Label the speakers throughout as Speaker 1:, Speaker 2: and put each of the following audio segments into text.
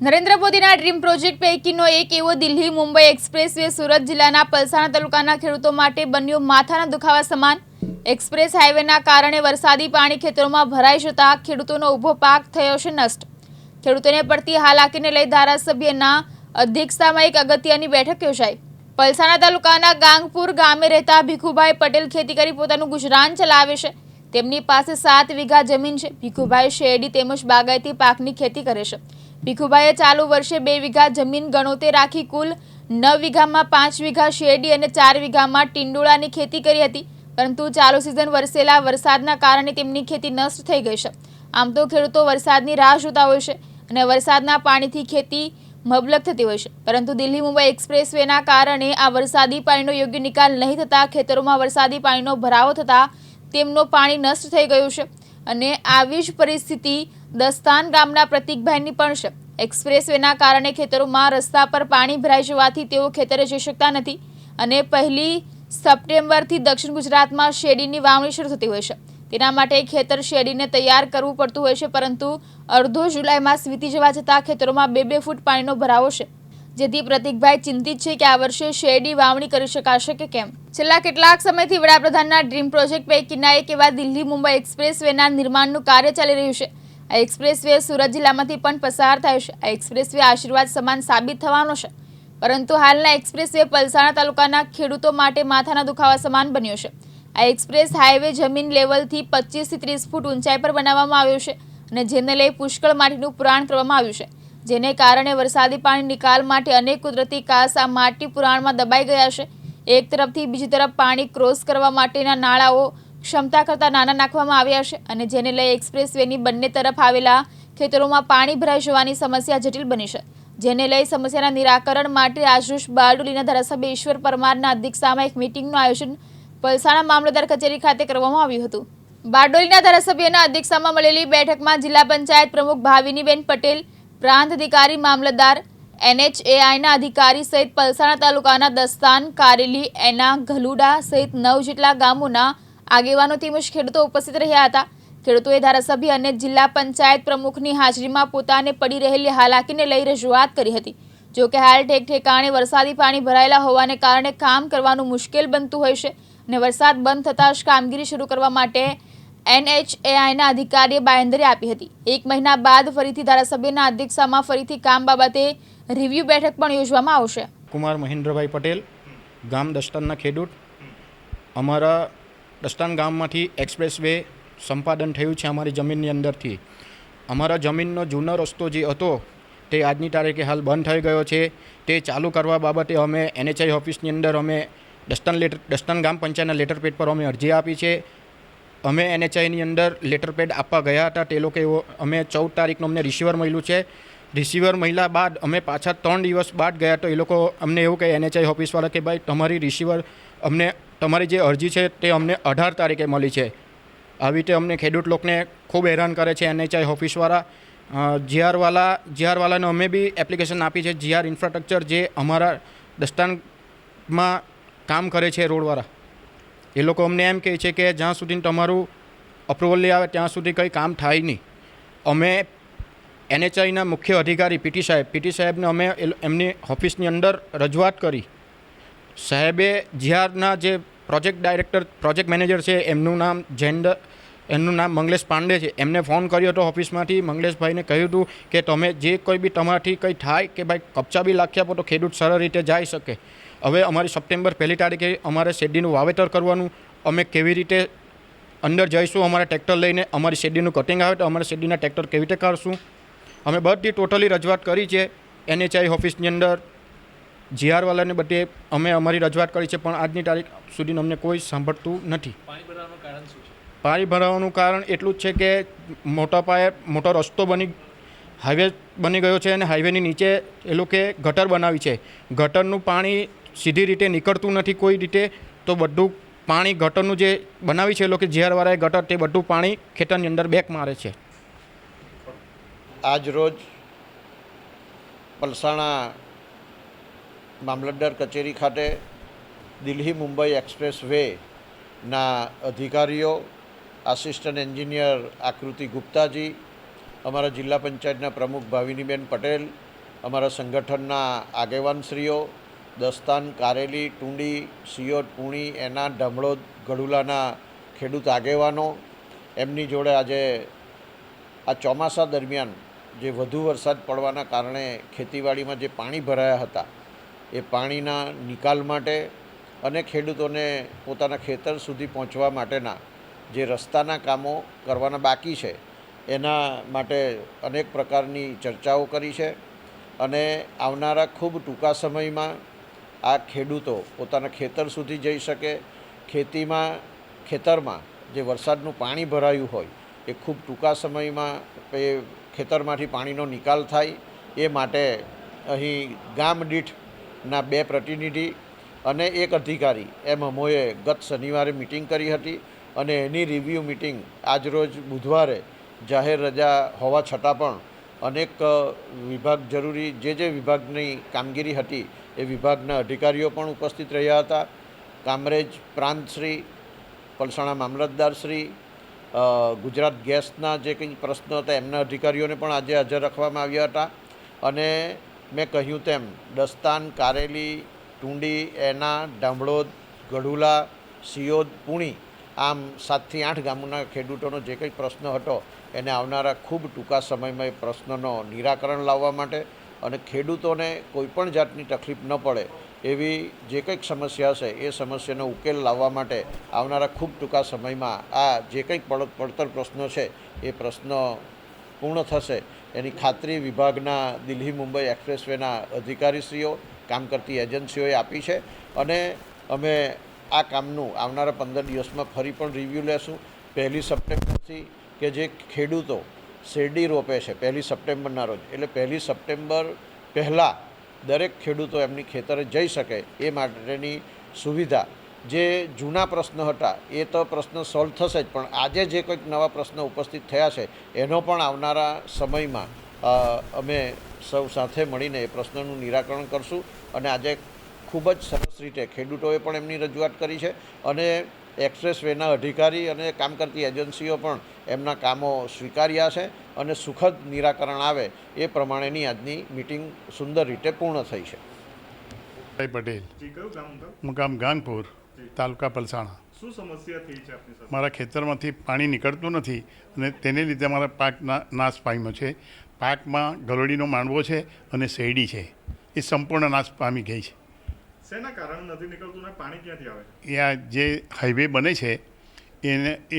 Speaker 1: નરેન્દ્ર મોદીના dream project પૈકીનો એક એવો દિલ્હી મુંબઈ એક્સપ્રેસ વે સુરત જિલ્લાના પલસાણા તાલુકાના ખેડૂતો માટે બન્યો માથાના દુખાવા સમાન। એક્સપ્રેસ હાઈવેના કારણે વરસાદી પાણી ખેતરોમાં ભરાઈ જતા ખેડૂતોનો ઊભો પાક થયો છે નષ્ટ। ખેડૂતોને પડતી હાલાકીને લઈ ધારાસભ્યના અધ્યક્ષતામાં એક અગત્યની બેઠક યોજાઈ। પલસાણા તાલુકાના ગાંગપુર ગામે રહેતા ભીખુભાઈ પટેલ ખેતી કરી પોતાનું ગુજરાન ચલાવે છે। તેમની પાસે 7 વીઘા જમીન છે। ભીખુભાઈ શેરડી તેમજ બાગાયતી પાકની ખેતી કરે છે। ભીખુભાઈએ ચાલુ વર્ષે 2 વીઘા જમીન ગણોતે રાખી કુલ 9 વીઘામાં 5 વીઘા શેરડી અને 4 વીઘામાં ટીંડોળાની ખેતી કરી હતી, પરંતુ ચાલુ સિઝન વરસેલા વરસાદના કારણે તેમની ખેતી નષ્ટ થઈ ગઈ છે। આમ તો ખેડૂતો વરસાદની રાહ જોતા હોય છે અને વરસાદના પાણીથી ખેતી મબલખ થતી હોય છે, પરંતુ દિલ્હી મુંબઈ એક્સપ્રેસ વેના કારણે આ વરસાદી પાણીનો યોગ્ય નિકાલ નહીં થતા ખેતરોમાં વરસાદી પાણીનો ભરાવો થતા તેમનો પાણી નષ્ટ થઈ ગયું છે અને આવી જ પરિસ્થિતિ દસ્તાન ગામના પ્રતિકભાઈની પણ છે। એક્સપ્રેસ વેના કારણે ખેતરોમાં રસ્તા પર પાણી ભરાઈ જવાથી તેઓ ખેતરે જઈ શકતા નથી અને 1 સપ્ટેમ્બરથી દક્ષિણ ગુજરાતમાં શેરડીની વાવણી શરૂ થતી હોય છે। તેના માટે ખેતર શેરડીને તૈયાર કરવું પડતું હોય છે, પરંતુ અડધો જુલાઈ માસ વીતી જવા છતાં ખેતરોમાં 2-2 ફૂટ પાણીનો ભરાવો છે, જેથી પ્રતિકભાઈ ચિંતિત છે કે આ વર્ષે શેરડી વાવણી કરી શકાશે કે કેમ। છેલ્લા કેટલાક સમયથી વડાપ્રધાનના ડ્રીમ પ્રોજેક્ટ પૈકીના એક એવા દિલ્હી મુંબઈ એક્સપ્રેસ વેના નિર્માણનું કાર્ય ચાલી રહ્યું છે। આ એક્સપ્રેસ વે સુરત જિલ્લામાંથી પણ પસાર થાય છે। આ એક્સપ્રેસ વે આશીર્વાદ સમાન સાબિત થવાનો છે, પરંતુ હાલના એક્સપ્રેસ વે પલસાણા તાલુકાના ખેડૂતો માટે માથાના દુખાવા સમાન બન્યો છે। આ એક્સપ્રેસ હાઈવે જમીન લેવલથી 25 થી 30 ફૂટ ઊંચાઈ પર બનાવવામાં આવ્યો છે અને જેને લઈ પુષ્કળ માટીનું પુરાણ કરવામાં આવ્યું છે, જેને કારણે વરસાદી પાણી નિકાલ માટે અનેક કુદરતી કાસ આ માટી પુરાણમાં દબાઈ ગયા છે। એક તરફથી બીજી તરફ પાણી ક્રોસ કરવા માટેના નાળાઓ ક્ષમતા કરતાં નાના નાખવામાં આવ્યા છે અને જેને લઈ એક્સપ્રેસ વેની બંને તરફ આવેલા ખેતરોમાં પાણી ભરાઈ જવાની સમસ્યા જટિલ બની છે, જેને લઈ સમસ્યાના નિરાકરણ માટે આજરોજ બારડોલીના ધારાસભ્ય ઈશ્વર પરમારના અધ્યક્ષતામાં એક મીટિંગનું આયોજન પલસાણા મામલતદાર કચેરી ખાતે કરવામાં આવ્યું હતું। બારડોલીના ધારાસભ્યના અધ્યક્ષતામાં મળેલી બેઠકમાં જિલ્લા પંચાયત પ્રમુખ ભાવિનીબેન પટેલ, પ્રાંત અધિકારી મામલતદાર, NHAIના અધિકારી સહિત પલસાણા તાલુકાના દસ્તાન, કારેલી, એના, ગલુડા સહિત 9 જેટલા ગામોના આગેવાનો તેમજ ખેડૂતો ઉપસ્થિત રહ્યા હતા। ખેડૂતોએ ધારાસભ્ય અને જિલ્લા પંચાયત પ્રમુખની હાજરીમાં પોતાને પડી રહેલી હાલાકીને લઈ રજૂઆત કરી હતી। જો કે હાલ ઠેકઠેકાણે વરસાદી પાણી ભરાયેલા હોવાને કારણે કામ કરવાનું મુશ્કેલ બનતું હોય છે અને વરસાદ બંધ થતાં જ કામગીરી શરૂ કરવા માટે NHAIના અધિકારીએ બાંયધરી આપી હતી। 1 મહિના બાદ ફરીથી ધારાસભ્યના અધ્યક્ષતામાં ફરીથી કામ બાબતે રિવ્યુ બેઠક પણ યોજવામાં આવશે।
Speaker 2: કુમાર મહેન્દ્રભાઈ પટેલ, ગામ દસ્તાનના ખેડૂત। અમારા દસ્તાન ગામમાંથી એક્સપ્રેસ વે સંપાદન થયું છે અમારી જમીનની અંદરથી। અમારા જમીનનો જૂનો રસ્તો જે હતો તે આજની તારીખે હાલ બંધ થઈ ગયો છે। તે ચાલુ કરવા બાબતે અમે NHI ઓફિસની અંદર અમે દસ્તાન ગ્રામ પંચાયતના લેટર પેડ પર અમે અરજી આપી છે। અમે NHIની અંદર લેટર પેડ આપવા ગયા હતા, તે લોકો અમે 14 તારીખનું અમને રિસીવર મળ્યું છે। રિસીવર મળ્યા બાદ અમે પાછા 3 દિવસ બાદ ગયા તો એ લોકો અમને એવું કહે NHI ઓફિસવાળા કે ભાઈ તમારી રિસીવર અમને તમારી જે અરજી છે તે અમને 18 તારીખે મળી છે। આવી રીતે અમને ખેડૂત લોકોને ખૂબ હેરાન કરે છે NHI ઓફિસવાળા। જીઆરવાલાને અમે બી એપ્લિકેશન આપી છે। જીઆર ઇન્ફ્રાસ્ટ્રક્ચર જે અમારા દસ્તાનમાં કામ કરે છે રોડવાળા, એ લોકો અમને એમ કહે છે કે જ્યાં સુધી તમારું અપ્રુવલ લઈ આવે ત્યાં સુધી કંઈ કામ થાય નહીં। અમે NHIના મુખ્ય અધિકારી પીટી સાહેબને અમે એમની ઓફિસની અંદર રજૂઆત કરી। સાહેબે જીઆરના જે પ્રોજેક્ટ ડાયરેક્ટર પ્રોજેક્ટ મેનેજર છે એમનું નામ મંગલેશ પાંડે છે, એમને ફોન કર્યો હતો ઓફિસમાંથી। મંગલેશભાઈને કહ્યું હતું કે તમે જે કોઈ બી તમારાથી કંઈ થાય કે ભાઈ કપચા બી લાખી આપો તો ખેડૂત સરળ રીતે જઈ શકે। હવે અમારી સપ્ટેમ્બર 1 તારીખે અમારે શેરડીનું વાવેતર કરવાનું, અમે કેવી રીતે અંદર જઈશું અમારા ટ્રેક્ટર લઈને, અમારી શેરડીનું કટિંગ આવે તો અમારા શેરડીના ટ્રેક્ટર કેવી રીતે કાઢશું। અમે બધી ટોટલી રજૂઆત કરી છે NHI ઓફિસની અંદર, જીઆરવાલાને બધે અમે અમારી રજૂઆત કરી છે, પણ આજની તારીખ સુધી અમને કોઈ સાંભળતું નથી। પાણી ભરાવાનું કારણ એટલું જ છે કે મોટા પાયે મોટો રસ્તો હાઈવે બની ગયો છે અને હાઈવેની નીચે એ લોકોએ ગટર બનાવી છે। ગટરનું પાણી સીધી રીતે નીકળતું નથી કોઈ રીતે, તો બધું પાણી ગટરનું જે બનાવી છે એ લોકો જીઆરવાળાએ ગટર તે બધું પાણી ખેતરની અંદર બેક મારે છે।
Speaker 3: આજ રોજ પલસાણા મામલતદાર કચેરી ખાતે દિલ્હી મુંબઈ એક્સપ્રેસ વેના અધિકારીઓ, આસિસ્ટન્ટ એન્જિનિયર આકૃતિ ગુપ્તાજી, અમારા જિલ્લા પંચાયતના પ્રમુખ ભાવિનીબેન પટેલ, અમારા સંગઠનના આગેવાનશ્રીઓ, દસ્તાન, કારેલી, ટુંડી, સિયોદ, પૂણી, એના, ઢમળોદ, ગઢુલાના ખેડૂત આગેવાનો, એમની જોડે આજે આ ચોમાસા દરમિયાન જે વધુ વરસાદ પડવાના કારણે ખેતીવાડીમાં જે પાણી ભરાયા હતા એ પાણીના નિકાલ માટે અને ખેડૂતોને પોતાના ખેતર સુધી પહોંચવા માટેના જે રસ્તાના કામો કરવાના બાકી છે એના માટે અનેક પ્રકારની ચર્ચાઓ કરી છે અને આવનારા ખૂબ ટૂંકા સમયમાં આ ખેડૂતો પોતાના ખેતર સુધી જઈ શકે, ખેતરમાં જે વરસાદનું પાણી ભરાયું હોય એ ખૂબ ટૂંકા સમયમાં એ ખેતરમાંથી પાણીનો નિકાલ થાય એ માટે અહીં ગામ દીઠના 2 પ્રતિનિધિ અને 1 અધિકારી એમ અમોએ ગત શનિવારે મિટિંગ કરી હતી અને એની રિવ્યૂ મિટિંગ આજરોજ બુધવારે જાહેર રજા હોવા છતાં પણ અનેક વિભાગ જરૂરી જે વિભાગની કામગીરી હતી એ વિભાગના અધિકારીઓ પણ ઉપસ્થિત રહ્યા હતા. કામરેજ પ્રાંતશ્રી, પલસાણા મામલતદારશ્રી, ગુજરાત ગેસના જે કંઈ પ્રશ્નો હતા એમના અધિકારીઓને પણ આજે હાજર રાખવામાં આવ્યા હતા અને મેં કહ્યું તેમ દસ્તાન, કારેલી, ટુંડી, એના, ઢાંભળોદ, ગઢુલા, સિયોદ, પૂણી આમ 7 થી 8 ગામોના ખેડૂતોનો જે કંઈ પ્રશ્ન હતો એને આવનારા ખૂબ ટૂંકા સમયમાં એ પ્રશ્નનો નિરાકરણ લાવવા માટે અને ખેડૂતોને કોઈપણ જાતની તકલીફ ન પડે એવી જે કંઈક સમસ્યા છે એ સમસ્યાનો ઉકેલ લાવવા માટે આવનારા ખૂબ ટૂંકા સમયમાં આ જે કંઈક પડતર પ્રશ્નો છે એ પ્રશ્નો પૂર્ણ થશે એની ખાતરી વિભાગના દિલ્હી મુંબઈ એક્સપ્રેસવેના અધિકારીશ્રીઓ, કામ કરતી એજન્સીઓએ આપી છે અને અમે આ કામનું આવનારા 15 દિવસમાં ફરી પણ રિવ્યૂ લેશું. 1 સપ્ટેમ્બરથી કે જે ખેડૂતો શેરડી રોપે છે 1 સપ્ટેમ્બરના રોજ, એટલે 1 સપ્ટેમ્બર પહેલાં દરેક ખેડૂતો એમની ખેતરે જઈ શકે એ માટેની સુવિધા. જે જૂના પ્રશ્નો હતા એ તો પ્રશ્ન સોલ્વ થશે જ, પણ આજે જે કંઈક નવા પ્રશ્નો ઉપસ્થિત થયા છે એનો પણ આવનારા સમયમાં અમે સૌ સાથે મળીને એ પ્રશ્નોનું નિરાકરણ કરશું અને આજે ખૂબ જ સરસ રીતે ખેડૂતોએ પણ એમની રજૂઆત કરી છે અને એક્સપ્રેસવેના અધિકારી અને કામ કરતી એજન્સીઓ પણ એમના કામો સ્વીકાર્યા છે અને સુખદ નિરાકરણ આવે એ પ્રમાણેની આજની મિટિંગ સુંદર રીતે પૂર્ણ થઈ છે.
Speaker 4: પટેલ,
Speaker 5: જી કયું ગામ અંકલ?
Speaker 4: મુકામ ગાંગપુર, તાલુકા પલસાણા.
Speaker 5: શું સમસ્યા થઈ છે આપની સાથે?
Speaker 4: મારા ખેતરમાંથી પાણી નીકળતું નથી અને તેને લીધે મારા પાક નાશ પામ્યો છે. પાકમાં ગરોળીનો માંડવો છે અને શેરડી છે એ સંપૂર્ણ નાશ પામી ગઈ છે.
Speaker 5: શેના કારણે નથી નીકળતું ને પાણી ક્યાંથી આવે?
Speaker 4: એ આ જે હાઈવે બને છે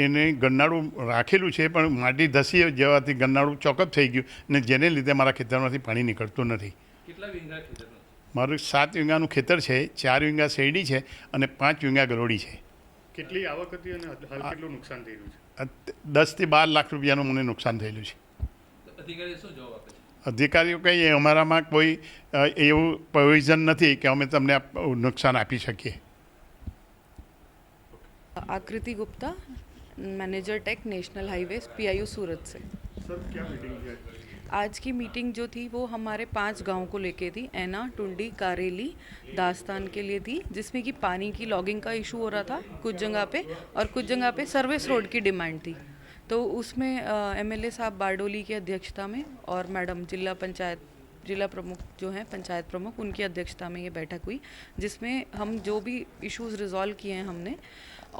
Speaker 4: એને ગરનાળું રાખેલું છે પણ માટી ધસી જવાથી ગરનાળું ચોકઅપ થઈ ગયું અને જેને લીધે મારા ખેતરમાંથી પાણી નીકળતું નથી.
Speaker 5: કેટલા વીંગા ખેતર?
Speaker 4: મારું 7 વીંગાનું ખેતર છે, 4 વીંગા શેરડી છે અને 5 વીંગા ગરોળી છે.
Speaker 5: કેટલી આવક હતી અને હાલ કેટલું નુકસાન થઈ રહ્યું છે?
Speaker 4: 10 થી 12 લાખ રૂપિયાનું મને નુકસાન થયેલું છે.
Speaker 5: અધિકારી શું જવાબ આપે છે?
Speaker 4: અધિકારીઓ કહીએ અમારામાં કોઈ એવું પ્રોવિઝન નથી કે અમે તમને નુકસાન આપી શકીએ.
Speaker 6: Akriti Gupta, manager tech, national highways, PIU Surat से।
Speaker 5: सर क्या मीटिंग है?
Speaker 6: आज की मीटिंग जो थी वो हमारे 5 गांव को लेके थी, ऐना, टुंडी, कारेली, दास्तान के लिए थी, जिसमें कि पानी की लॉगिंग का इशू हो रहा था कुछ जगह पे और कुछ जगह पे सर्विस रोड की डिमांड थी. तो उसमें MLA साहब बारडोली की अध्यक्षता में और मैडम जिला प्रमुख जो हैं पंचायत प्रमुख उनकी अध्यक्षता में ये बैठक हुई, जिसमें हम जो भी इश्यूज़ रिजॉल्व किए हैं हमने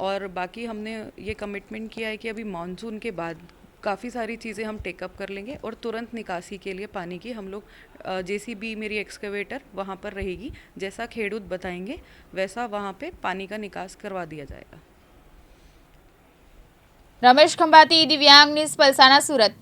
Speaker 6: और बाकी हमने ये कमिटमेंट किया है कि अभी मानसून के बाद काफ़ी सारी चीज़ें हम टेकअप कर लेंगे और तुरंत निकासी के लिए पानी की हम लोग JCB मेरी एक्सकेवेटर वहाँ पर रहेगी, जैसा खेडूत बताएंगे वैसा वहाँ पे पानी का निकास करवा दिया जाएगा.
Speaker 1: रमेश खंभाती, दिव्यांग न्यूज़, पलसाना, सूरत.